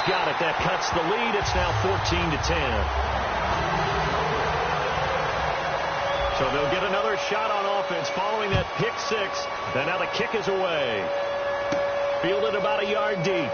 got it. That cuts the lead. It's now 14-10. So they'll get another shot on offense following that pick six. And now the kick is away. Fielded about a yard deep.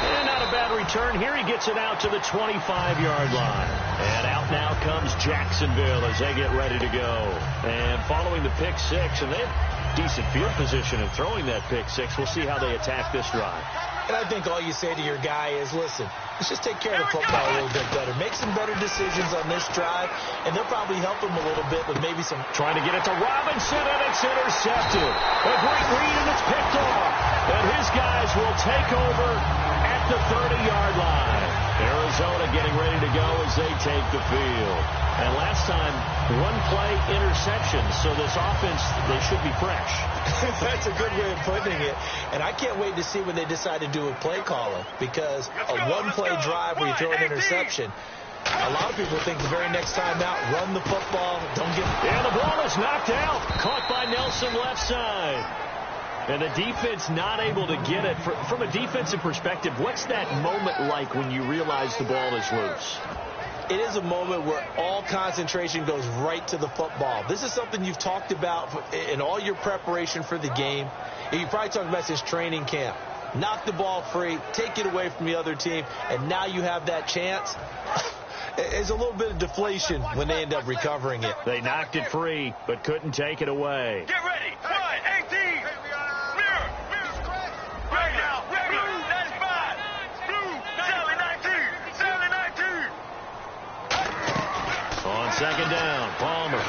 And not a bad return. Here he gets it out to the 25-yard line. And out now comes Jacksonville as they get ready to go. And following the pick six, and they have decent field position in throwing that pick six. We'll see how they attack this drive. And I think all you say to your guy is, listen, let's just take care of the football a little bit better. Make some better decisions on this drive, and they'll probably help him a little bit with maybe some... Trying to get it to Robinson, and it's intercepted. A great read, and it's picked off. And his guys will take over at the 30-yard line. Arizona getting ready to go as they take the field. And last time, one-play interception, so this offense, they should be fresh. That's a good way of putting it. And I can't wait to see when they decide to do a play caller, because a one-play drive where you throw an interception, a lot of people think the very next time out, run the football, don't give... And the ball is knocked out, caught by Nelson left side. And the defense not able to get it. From a defensive perspective, what's that moment like when you realize the ball is loose? It is a moment where all concentration goes right to the football. This is something you've talked about in all your preparation for the game. And you probably talked about since training camp. Knock the ball free, take it away from the other team, and now you have that chance. There's a little bit of deflation when they end up recovering it. They knocked it free, but couldn't take it away. Get ready. 1-18. Mirror. Right now. Blue, 95. Blue, Sally 19. Sally 19. On second down, Palmer.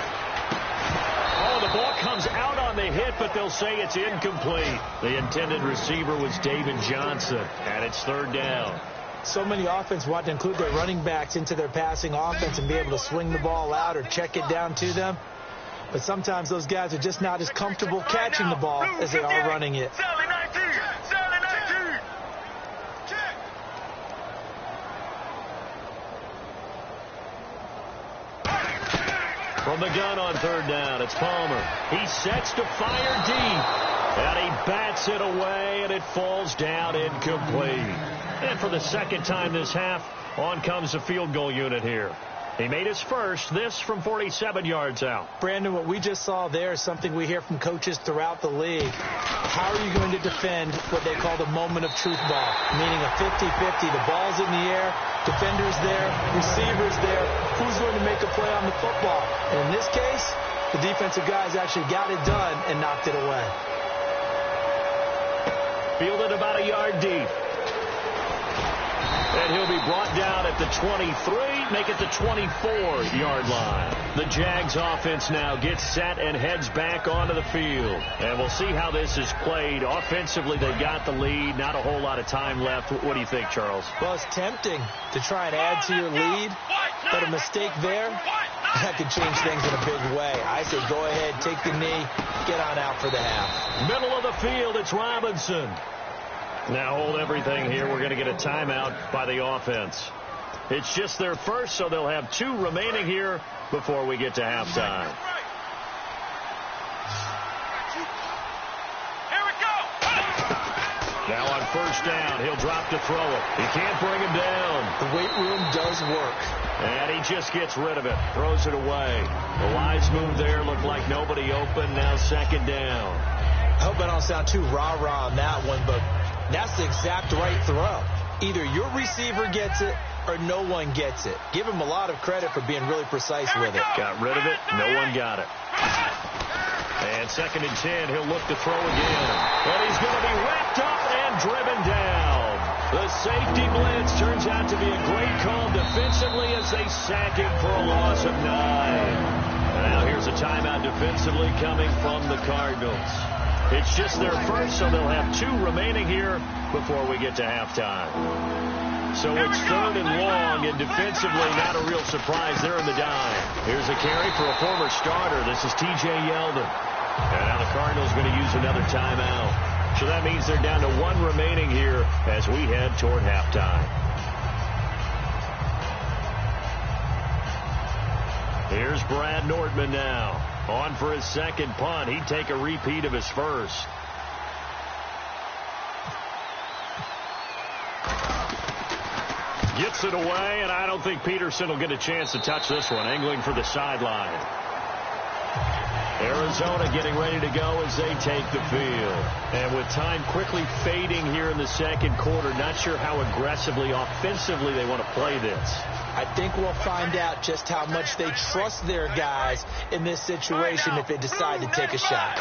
Oh, the ball comes out on the hit, but they'll say it's incomplete. The intended receiver was David Johnson, and it's third down. So many offense want to include their running backs into their passing offense and be able to swing the ball out or check it down to them. But sometimes those guys are just not as comfortable catching the ball as they are running it. Sally 19. Sally 19. From the gun on third down, it's Palmer. He sets to fire deep, and he bats it away, and it falls down incomplete. And for the second time this half, on comes the field goal unit here. He made his first, this from 47 yards out. Brandon, what we just saw there is something we hear from coaches throughout the league. How are you going to defend what they call the moment of truth ball, meaning a 50-50. The ball's in the air, defenders there, receivers there. Who's going to make a play on the football? And in this case, the defensive guys actually got it done and knocked it away. Fielded about a yard deep. And he'll be brought down at the 23, make it the 24-yard line. The Jags offense now gets set and heads back onto the field. And we'll see how this is played. Offensively, they've got the lead. Not a whole lot of time left. What do you think, Charles? Well, it's tempting to try and add to your lead, but a mistake there, that could change things in a big way. I say go ahead, take the knee, get on out for the half. Middle of the field, it's Robinson. Now hold everything here. We're going to get a timeout by the offense. It's just their first, so they'll have 2 remaining here before we get to halftime. Here we go. Now on first down, he'll drop to throw it. He can't bring him down. The weight room does work. And he just gets rid of it, throws it away. The wise move there, looked like nobody open. Now second down. I hope I don't sound too rah-rah on that one, but that's the exact right throw. Either your receiver gets it or no one gets it. Give him a lot of credit for being really precise with it. Got rid of it. No one got it. And second and 10, he'll look to throw again. And he's going to be wrapped up and driven down. The safety blitz turns out to be a great call defensively as they sack him for a loss of 9. Now here's a timeout defensively coming from the Cardinals. It's just their first, so they'll have 2 remaining here before we get to halftime. So it's third and long, and defensively not a real surprise. They're in the dime. Here's a carry for a former starter. This is T.J. Yeldon. And now the Cardinals going to use another timeout. So that means they're down to 1 remaining here as we head toward halftime. Here's Brad Nordman now. On for his second punt. He'd take a repeat of his first. Gets it away, and I don't think Peterson will get a chance to touch this one. Angling for the sideline. Arizona getting ready to go as they take the field. And with time quickly fading here in the second quarter, not sure how aggressively, offensively they want to play this. I think we'll find out just how much they trust their guys in this situation if they decide to take a shot.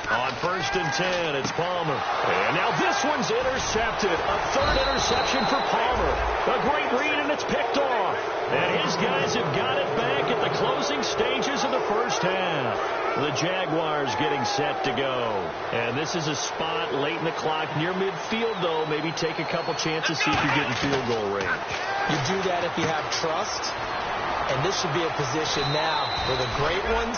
On 1st and 10, it's Palmer. And now this one's intercepted. A third interception for Palmer. A great read, and it's picked off. And his guys have got it back at the closing stages of the first half. The Jaguars getting set to go. And this is a spot late in the clock near midfield, though. Maybe take a couple chances, see if you get in field goal range. You do that if you have trust. And this should be a position now where the great ones,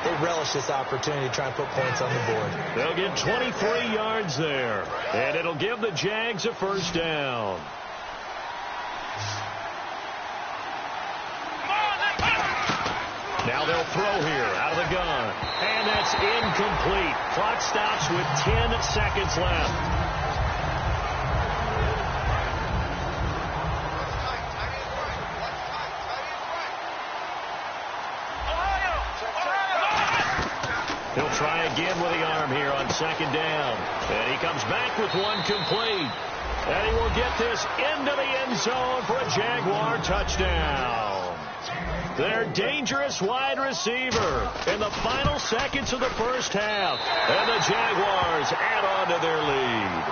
they relish this opportunity to try and put points on the board. They'll get 23 yards there. And it'll give the Jags a first down. Now they'll throw here out of the gun. And that's incomplete. Clock stops with 10 seconds left. He'll try again with the arm here on second down. And he comes back with one complete. And he will get this into the end zone for a Jaguar touchdown. Their dangerous wide receiver in the final seconds of the first half. And the Jaguars add on to their lead.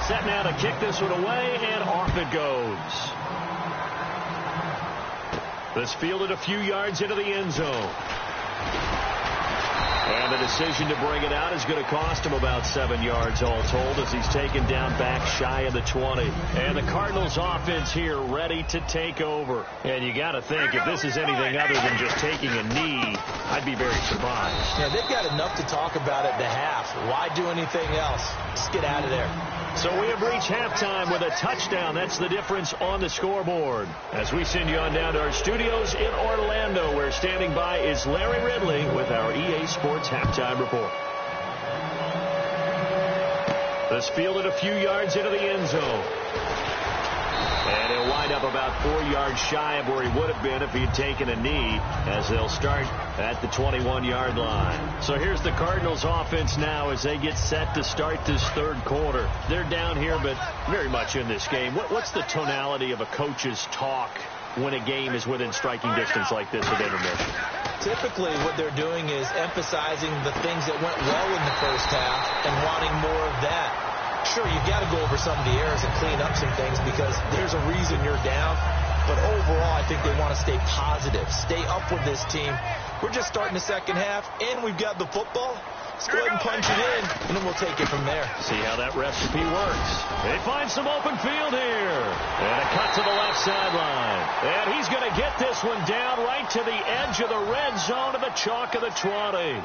Set now to kick this one away, and off it goes. This fielded a few yards into the end zone. And the decision to bring it out is going to cost him about 7 yards all told as he's taken down back shy of the 20. And the Cardinals offense here ready to take over. And you got to think if this is anything other than just taking a knee, I'd be very surprised. Yeah, they've got enough to talk about at the half. Why do anything else? Just get out of there. So we have reached halftime with a touchdown. That's the difference on the scoreboard. As we send you on down to our studios in Orlando, where standing by is Larry Ridley with our EA Sports Halftime Report. This fielded a few yards into the end zone. And he'll wind up about 4 yards shy of where he would have been if he had taken a knee, as they'll start at the 21-yard line. So here's the Cardinals offense now as they get set to start this third quarter. They're down here, but very much in this game. What's the tonality of a coach's talk when a game is within striking distance like this at intermission? Typically, what they're doing is emphasizing the things that went well in the first half and wanting more of that. Sure, you've got to go over some of the errors and clean up some things because there's a reason you're down. But overall, I think they want to stay positive, stay up with this team. We're just starting the second half, and we've got the football. Let's go ahead and punch it in, and then we'll take it from there. See how that recipe works. They find some open field here. And a cut to the left sideline. And he's going to get this one down right to the edge of the red zone of the chalk of the 20.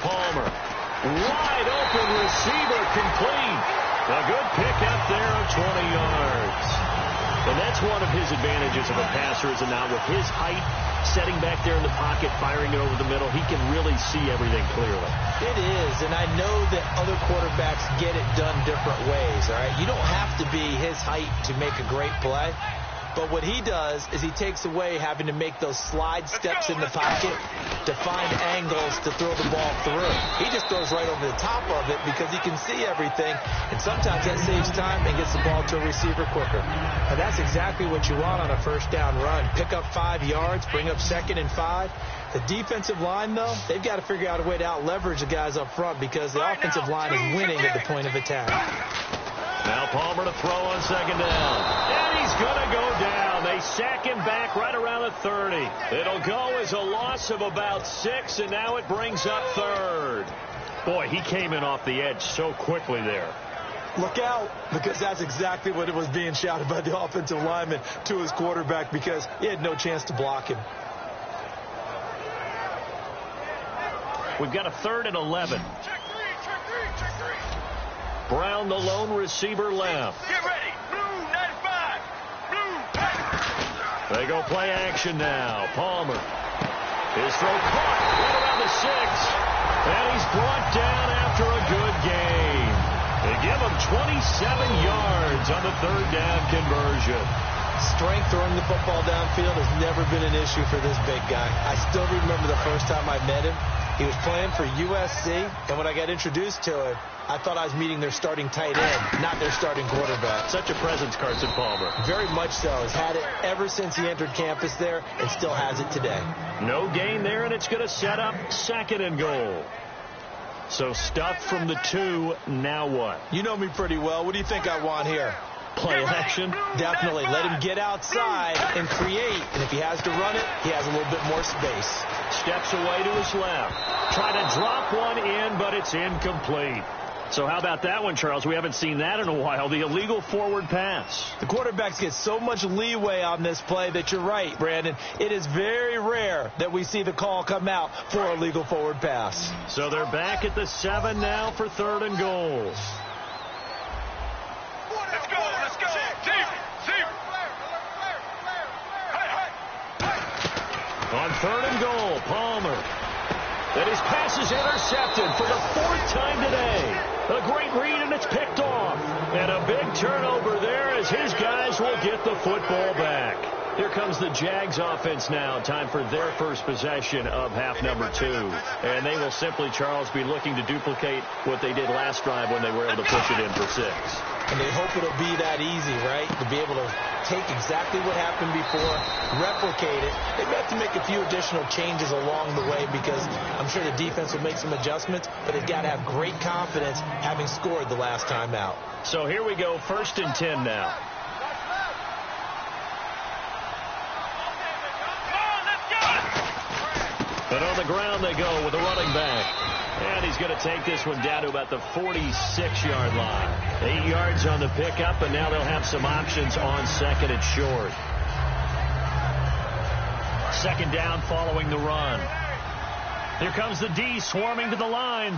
Palmer. Wide open receiver complete. A good pickup there of 20 yards. And that's one of his advantages of a passer is now with his height, setting back there in the pocket, firing it over the middle, he can really see everything clearly. It is, and I know that other quarterbacks get it done different ways, all right? You don't have to be his height to make a great play. But what he does is he takes away having to make those slide steps in the pocket to find angles to throw the ball through. He just throws right over the top of it because he can see everything, and sometimes that saves time and gets the ball to a receiver quicker. And that's exactly what you want on a first down run. Pick up 5 yards, bring up 2nd and 5. The defensive line, though, they've got to figure out a way to out-leverage the guys up front because the offensive line is winning at the point of attack. Now Palmer to throw on second down. And he's going to go down. They sack him back right around the 30. It'll go as a loss of about 6, and now it brings up third. Boy, he came in off the edge so quickly there. Look out, because that's exactly what it was being shouted by the offensive lineman to his quarterback, because he had no chance to block him. We've got a 3rd and 11. Check three. Brown, the lone receiver, left. Get ready. Blue 95. Blue. They go play action now. Palmer. His throw caught right around the 6. And he's brought down after a good game. They give him 27 yards on the 3rd down conversion. Strength throwing the football downfield has never been an issue for this big guy. I still remember the first time I met him. He was playing for USC, and when I got introduced to him, I thought I was meeting their starting tight end, not their starting quarterback. Such a presence, Carson Palmer. Very much so. He's had it ever since he entered campus there and still has it today. No gain there, and it's going to set up 2nd and goal. So stuffed from the 2, now what? You know me pretty well. What do you think I want here? Play action? Definitely. Let him get outside and create. And if he has to run it, he has a little bit more space. Steps away to his left. Try to drop one in, but it's incomplete. So how about that one, Charles? We haven't seen that in a while. The illegal forward pass. The quarterbacks get so much leeway on this play that you're right, Brandon. It is very rare that we see the call come out for a legal forward pass. So they're back at the 7 now for 3rd and goal. Let's go. On 3rd and goal, Palmer. And his pass is intercepted for the 4th time today. A great read, and it's picked off. And a big turnover there as his guys will get the football back. Here comes the Jags offense now. Time for their first possession of half number 2. And they will simply, Charles, be looking to duplicate what they did last drive when they were able to push it in for 6. And they hope it'll be that easy, right? To be able to take exactly what happened before, replicate it. They may have to make a few additional changes along the way because I'm sure the defense will make some adjustments, but they've got to have great confidence having scored the last time out. So here we go, 1st and 10 now. But on the ground they go with a running back. And he's going to take this one down to about the 46-yard line. 8 yards on the pickup, and now they'll have some options on 2nd and short. 2nd down following the run. Here comes the D swarming to the line.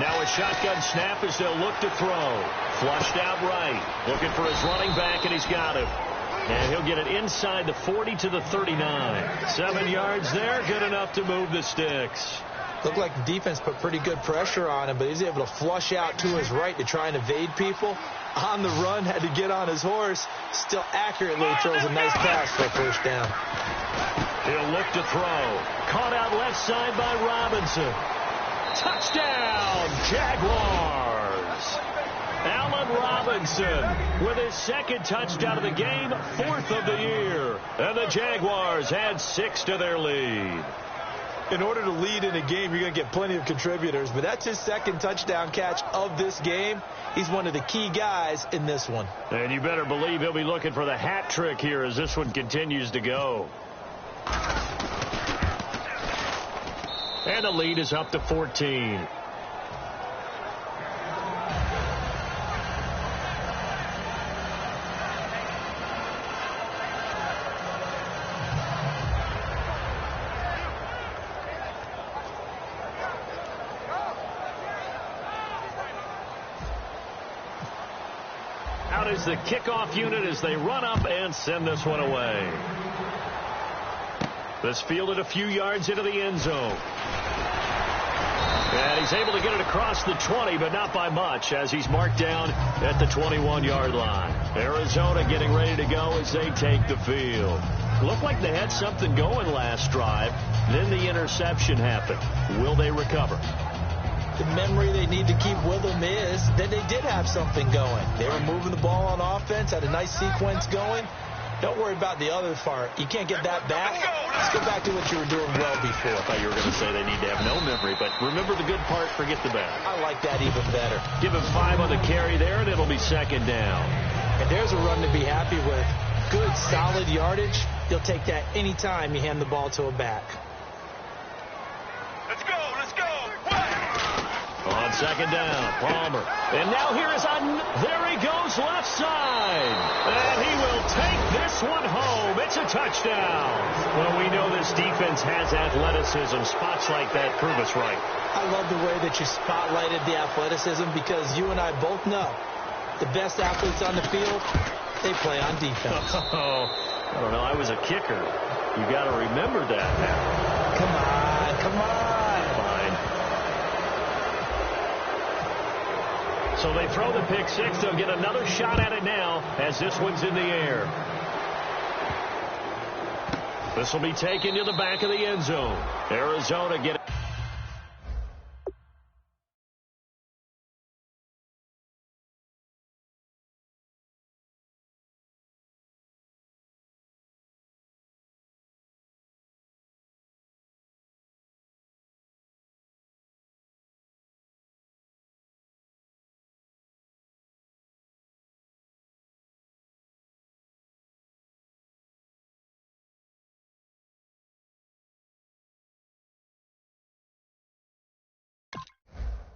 Now a shotgun snap as they'll look to throw. Flushed out right. Looking for his running back, and he's got him. And he'll get it inside the 40 to the 39. 7 yards there, good enough to move the sticks. Looked like the defense put pretty good pressure on him, but he's able to flush out to his right to try and evade people. On the run, had to get on his horse. Still accurately throws a nice pass for a 1st down. He'll look to throw. Caught out left side by Robinson. Touchdown, Jaguars! Allen Robinson with his 2nd touchdown of the game, 4th of the year. And the Jaguars add 6 to their lead. In order to lead in a game, you're going to get plenty of contributors, but that's his 2nd touchdown catch of this game. He's one of the key guys in this one. And you better believe he'll be looking for the hat trick here as this one continues to go. And the lead is up to 14. Out is the kickoff unit as they run up and send this one away. This fielded a few yards into the end zone. And he's able to get it across the 20, but not by much, as he's marked down at the 21-yard line. Arizona getting ready to go as they take the field. Looked like they had something going last drive. Then the interception happened. Will they recover? The memory they need to keep with them is that they did have something going. They were moving the ball on offense, had a nice sequence going. Don't worry about the other part. You can't get that back. Let's go back to what you were doing well before. I thought you were going to say they need to have no memory, but remember the good part, forget the bad. I like that even better. Give him 5 on the carry there, and it'll be 2nd down. And there's a run to be happy with. Good, solid yardage. You'll take that anytime you hand the ball to a back. Let's go. On On second down, Palmer. And now here is there he goes left side. And he will take this one home. It's a touchdown. Well, we know this defense has athleticism. Spots like that prove us right. I love the way that you spotlighted the athleticism because you and I both know the best athletes on the field, they play on defense. Oh, I don't know. I was a kicker. You got to remember that now. Come on, come on. Fine. So they throw the pick six. They'll get another shot at it now as this one's in the air. This will be taken to the back of the end zone. Arizona getting...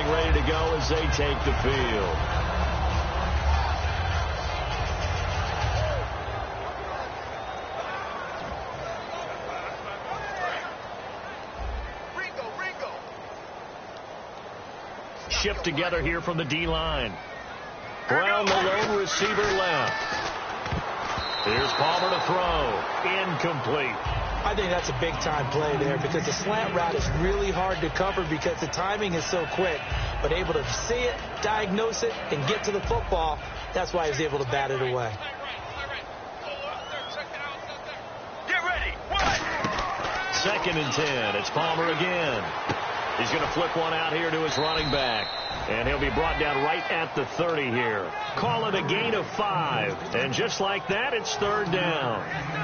ready to go as they take the field. Shift together here from the D-line. Brown, the lone receiver left. Here's Palmer to throw. Incomplete. I think that's a big-time play there because the slant route is really hard to cover because the timing is so quick. But able to see it, diagnose it, and get to the football, that's why he was able to bat it away. Get ready. Second and 10. It's Palmer again. He's going to flip one out here to his running back. And he'll be brought down right at the 30 here. Call it a gain of 5. And just like that, it's third down.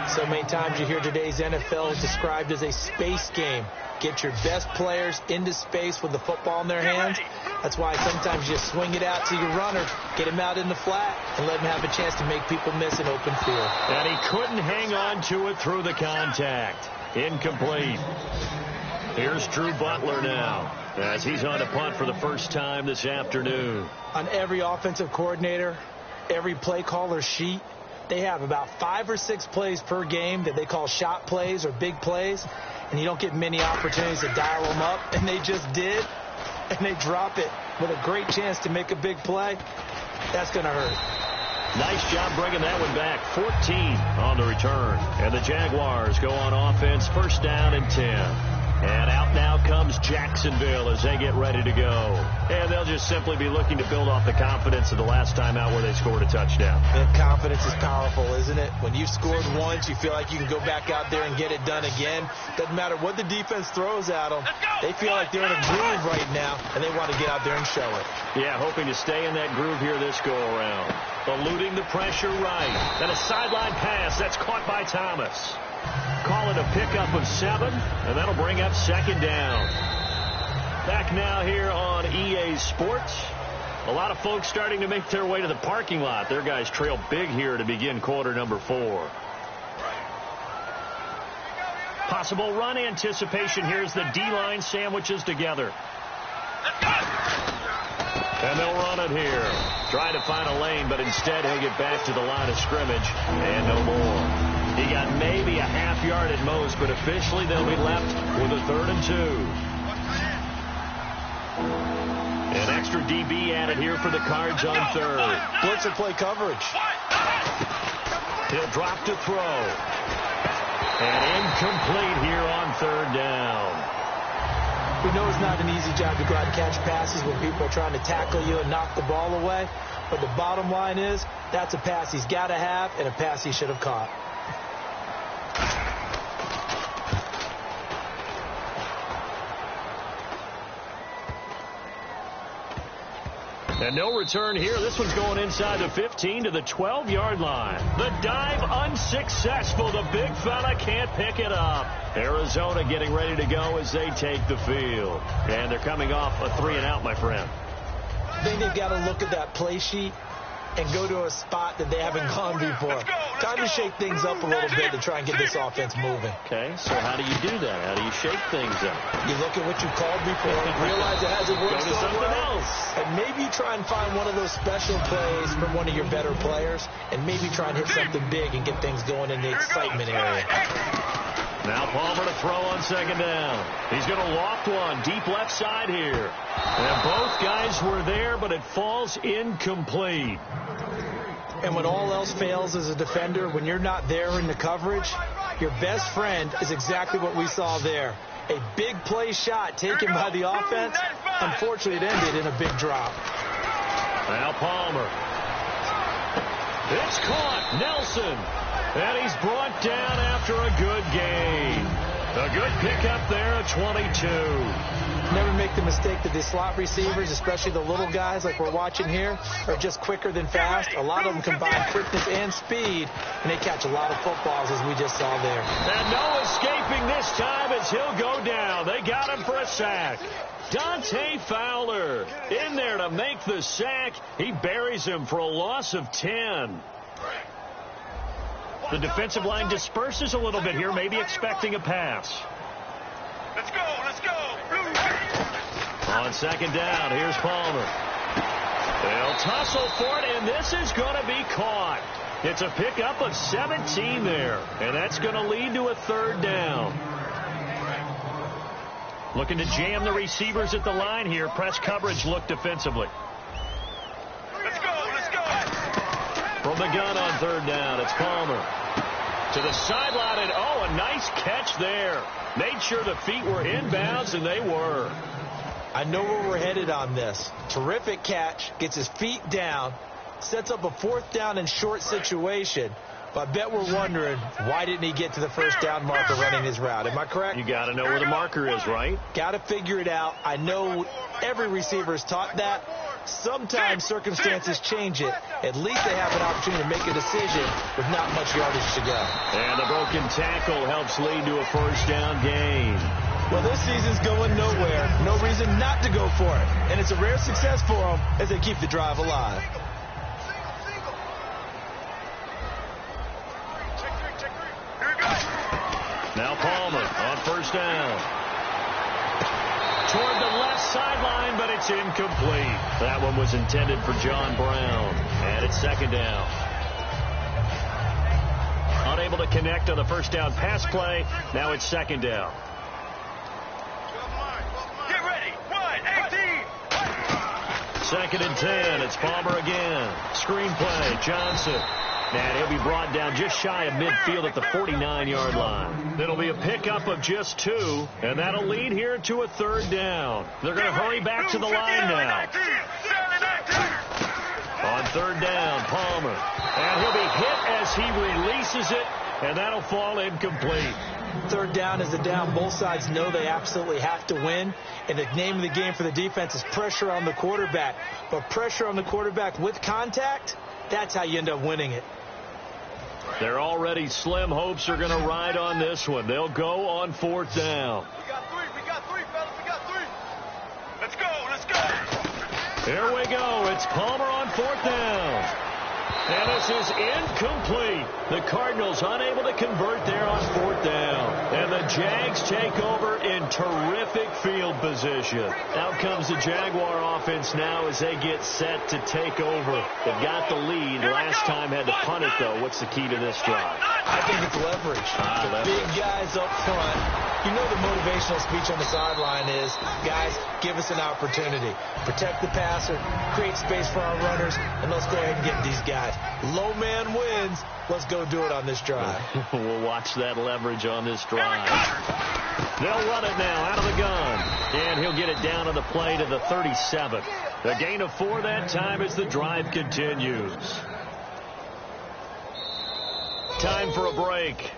So many times you hear today's NFL is described as a space game. Get your best players into space with the football in their hands. That's why sometimes you just swing it out to your runner, get him out in the flat, and let him have a chance to make people miss an open field. And he couldn't hang on to it through the contact. Incomplete. Here's Drew Butler now as he's on to punt for the first time this afternoon. On every offensive coordinator, every play caller sheet, they have about 5 or 6 plays per game that they call shot plays or big plays, and you don't get many opportunities to dial them up, and they just did, and they drop it with a great chance to make a big play. That's going to hurt. Nice job bringing that one back. 14 on the return. And the Jaguars go on offense, first down and 10. And out now comes Jacksonville as they get ready to go. And they'll just simply be looking to build off the confidence of the last time out where they scored a touchdown. And confidence is powerful, isn't it? When you've scored once, you feel like you can go back out there and get it done again. Doesn't matter what the defense throws at them. They feel like they're in a groove right now, and they want to get out there and show it. Yeah, hoping to stay in that groove here this go-around. Eluding the pressure right. And a sideline pass that's caught by Thomas. Call it a pickup of 7, and that'll bring up second down. Back now here on EA Sports. A lot of folks starting to make their way to the parking lot. Their guys trail big here to begin quarter number 4. Possible run anticipation. Here's the D-line sandwiches together. And they'll run it here. Trying to find a lane, but instead he'll get back to the line of scrimmage. And no more. He got maybe a half yard at most, but officially they'll be left with a 3rd and 2. An extra DB added here for the Cards on 3rd. Blitzer play coverage. He'll drop to throw. And incomplete here on 3rd down. We know it's not an easy job to go out and catch passes when people are trying to tackle you and knock the ball away. But the bottom line is that's a pass he's got to have and a pass he should have caught. And no return here. This one's going inside the 15 to the 12-yard line. The dive unsuccessful. The big fella can't pick it up. Arizona getting ready to go as they take the field. And they're coming off a 3-and-out, my friend. I think they've got to look at that play sheet and go to a spot that they haven't gone before. Time to shake things up a little bit to try and get this offense moving. Okay, so how do you do that? How do you shake things up? You look at what you called before, realize it hasn't worked Go to something else. and maybe try and find one of those special plays from one of your better players, and maybe try and hit something big and get things going in the excitement area. Now Palmer to throw on second down. He's going to loft one deep left side here. And both guys were there, but it falls incomplete. And when all else fails as a defender, when you're not there in the coverage, your best friend is exactly what we saw there. A big play shot taken by the offense. Unfortunately, it ended in a big drop. Now Palmer. It's caught. Nelson. And he's brought down after a good gain. A good pickup there at 22. Never make the mistake that the slot receivers, especially the little guys like we're watching here, are just quicker than fast. A lot of them combine quickness and speed, and they catch a lot of footballs, as we just saw there. And no escaping this time as he'll go down. They got him for a sack. Dante Fowler in there to make the sack. He buries him for a loss of 10. The defensive line disperses a little bit here, maybe expecting a pass. Let's go, let's go. On second down, here's Palmer. They'll tussle for it, and this is going to be caught. It's a pickup of 17 there, and that's going to lead to a third down. Looking to jam the receivers at the line here. Press coverage look defensively. Let's go, let's go. From the gun on third down, it's Palmer. To the sideline, and oh, a nice catch there. Made sure the feet were inbounds, and they were. I know where we're headed on this. Terrific catch, gets his feet down, sets up a fourth down and short situation. But I bet we're wondering, why didn't he get to the first down marker running his route? Am I correct? You got to know where the marker is, right? Got to figure it out. I know every receiver is taught that. Sometimes circumstances change it. At least they have an opportunity to make a decision with not much yardage to go. And the broken tackle helps lead to a first down gain. Well, this season's going nowhere. No reason not to go for it. And it's a rare success for them as they keep the drive alive. Now Palmer on first down. Toward the left sideline, but it's incomplete. That one was intended for John Brown. And it's second down. Unable to connect on the first down pass play. Now it's second down. Get ready. 1-18. Second and 10. It's Palmer again. Screen play. Johnson. And he'll be brought down just shy of midfield at the 49-yard line. It'll be a pickup of just 2, and that'll lead here to a third down. They're going to hurry back to the line now. On third down, Palmer. And he'll be hit as he releases it, and that'll fall incomplete. Third down is the down. Both sides know they absolutely have to win. And the name of the game for the defense is pressure on the quarterback. But pressure on the quarterback with contact, that's how you end up winning it. Their already slim hopes are going to ride on this one. They'll go on fourth down. We got three, fellas, we got three. Let's go, let's go. Here we go. It's Palmer on fourth down. And this is incomplete. The Cardinals unable to convert there on fourth down. And the Jags take over in terrific field position. Out comes the Jaguar offense now as they get set to take over. They've got the lead. Last time had to punt it, though. What's the key to this drive? I think it's leverage. The big guys up front. You know the motivational speech on the sideline is, guys, give us an opportunity. Protect the passer, create space for our runners, and let's go ahead and get these guys. Low man wins. Let's go do it on this drive. We'll watch that leverage on this drive. They'll run it now out of the gun. And he'll get it down on the play to the 37. A gain of 4 that time as the drive continues. Time for a break.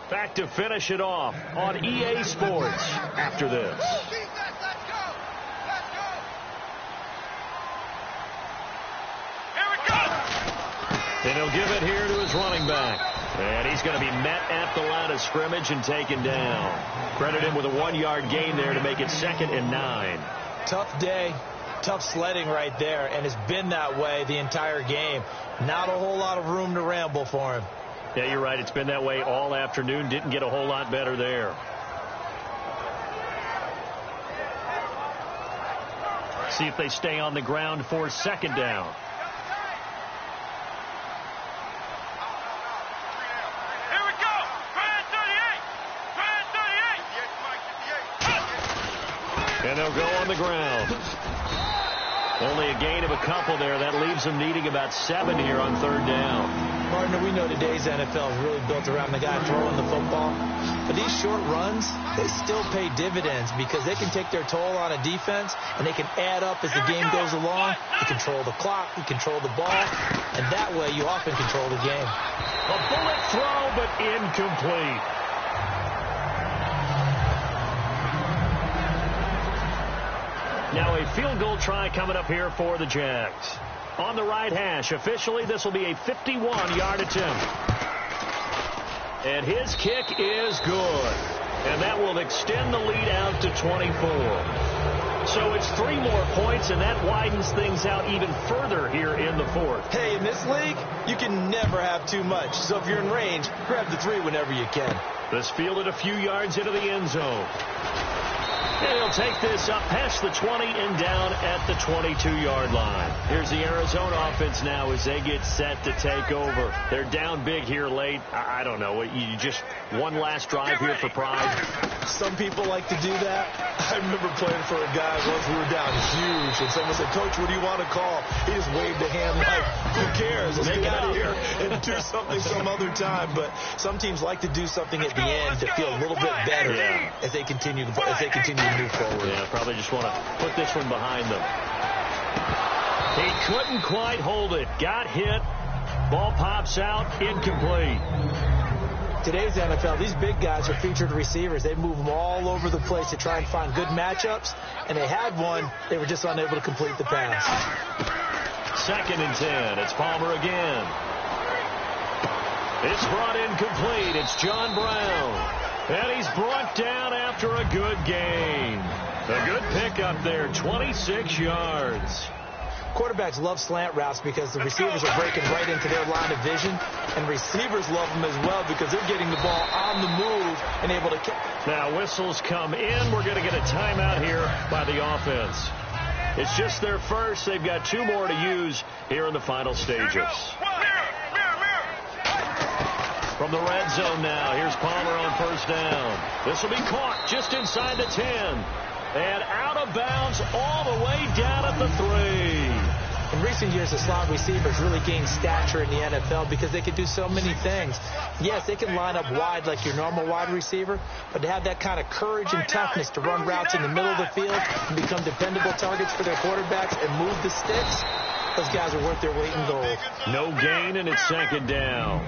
Back to finish it off on EA Sports after this. And he'll give it here to his running back. And he's going to be met at the line of scrimmage and taken down. Credit him with a 1-yard gain there to make it 2nd and 9. Tough day. Tough sledding right there, and it's been that way the entire game. Not a whole lot of room to ramble for him. Yeah, you're right. It's been that way all afternoon. Didn't get a whole lot better there. See if they stay on the ground for second down. Here we go. 38. And they'll go on the ground. Only a gain of a couple there. That leaves them needing about 7 here on third down. Partner, we know today's NFL is really built around the guy throwing the football. But these short runs, they still pay dividends because they can take their toll on a defense, and they can add up as the game goes along. You control the clock, you control the ball, and that way you often control the game. A bullet throw, but incomplete. Now a field goal try coming up here for the Jags. On the right hash, officially this will be a 51-yard attempt. And his kick is good. And that will extend the lead out to 24. So it's 3 more points, and that widens things out even further here in the fourth. Hey, in this league, you can never have too much. So if you're in range, grab the 3 whenever you can. This fielded a few yards into the end zone. And he'll take this up past the 20 and down at the 22-yard line. Here's the Arizona offense now as they get set to take over. They're down big here late. I don't know. You just one last drive here for pride. Some people like to do that. I remember playing for a guy once we were down huge, and someone said, "Coach, what do you want to call?" He just waved a hand like, "Who cares? Let's get out of here and do something some other time." But some teams like to do something at the end to feel a little bit better as they continue to move forward. Yeah, probably just want to put this one behind them. He couldn't quite hold it. Got hit. Ball pops out. Incomplete. Today's NFL, these big guys are featured receivers. They move them all over the place to try and find good matchups, and they had one. They were just unable to complete the pass. 2nd and 10. It's Palmer again. It's brought in complete. It's John Brown. And he's brought down after a good gain. A good pickup there, 26 yards. Quarterbacks love slant routes because the receivers are breaking right into their line of vision, and receivers love them as well because they're getting the ball on the move and able to kick. Now whistles come in. We're going to get a timeout here by the offense. It's just their first. They've got 2 more to use here in the final stages. From the red zone now, here's Palmer on first down. This will be caught just inside the 10. And out of bounds all the way down at the 3. In recent years, the slot receivers really gained stature in the NFL because they can do so many things. Yes, they can line up wide like your normal wide receiver, but to have that kind of courage and toughness to run routes in the middle of the field and become dependable targets for their quarterbacks and move the sticks, those guys are worth their weight in gold. No gain, and it's 2nd down.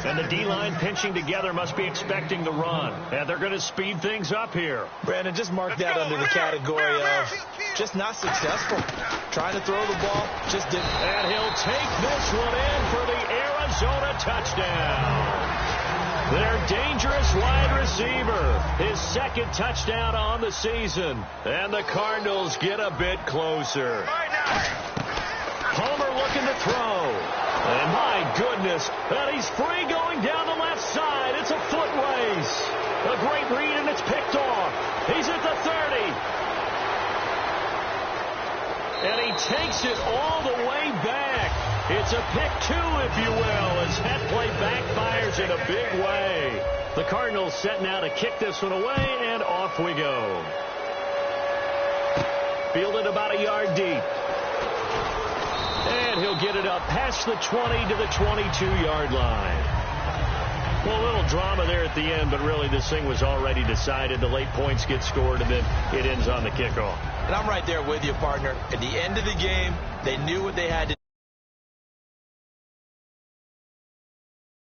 And the D-line pinching together must be expecting the run. And they're going to speed things up here. Brandon, just mark that under the category of just not successful. Trying to throw the ball, just didn't. And he'll take this one in for the Arizona touchdown. Their dangerous wide receiver. His 2nd touchdown on the season. And the Cardinals get a bit closer. Palmer looking to throw. And my goodness, and he's free going down the left side. It's a foot race. A great read, and it's picked off. He's at the 30. And he takes it all the way back. It's a pick 2, if you will, as that play backfires in a big way. The Cardinals set now to kick this one away, and off we go. Fielded about a yard deep. And he'll get it up past the 20 to the 22-yard line. Well, a little drama there at the end, but really this thing was already decided. The late points get scored, and then it ends on the kickoff. And I'm right there with you, partner. At the end of the game, they knew what they had to